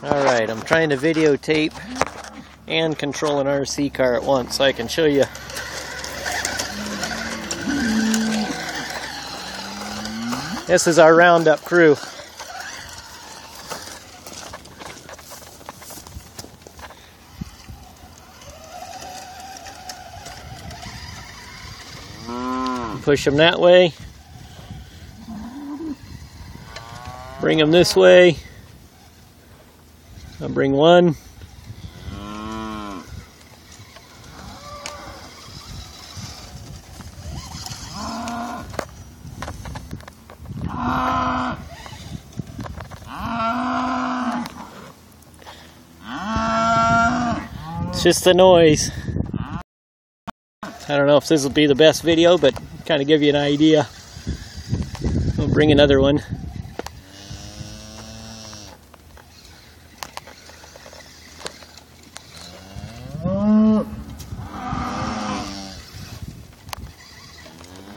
Alright, I'm trying to videotape and control an RC car at once so I can show you. This is our roundup crew. Push them that way. Bring them this way. I'll bring one. It's just the noise. I don't know if this will be the best video, but kind of give you an idea. I'll bring another one.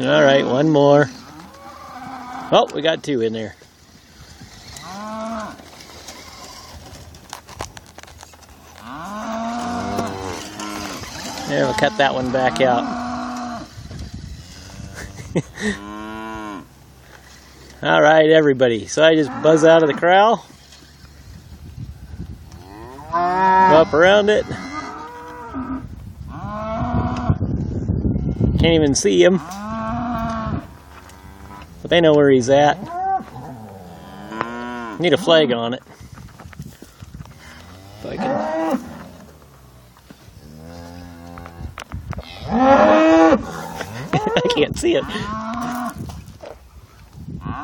Alright, one more. Oh, we got two in there. There, we'll cut that one back out. Alright, everybody. So I just buzz out of the corral. Go up around it. Can't even see him. But they know where he's at. Need a flag on it. If I can. I can't see it.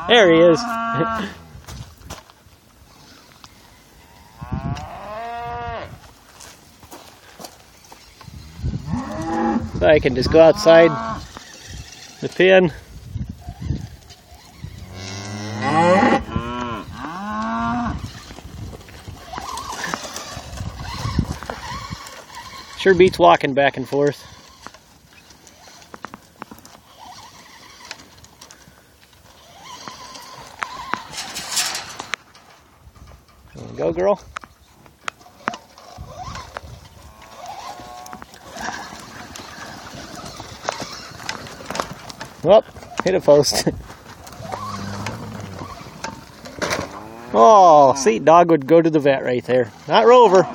There he is. So I can just go outside the pen. Sure beats walking back and forth. Go, girl. Whoop, hit a post. Oh, see, dog would go to the vet right there. Not Rover.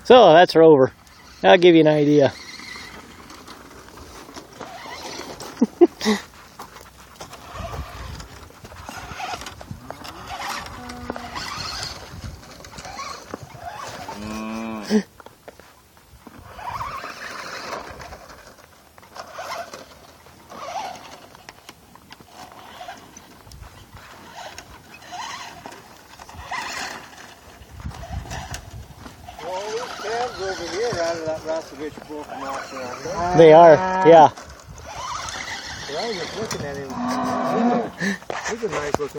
So that's Rover. That'll give you an idea. Over here, out of that Rasovich book, They are, yeah. I was just looking at him. He's a nice looking.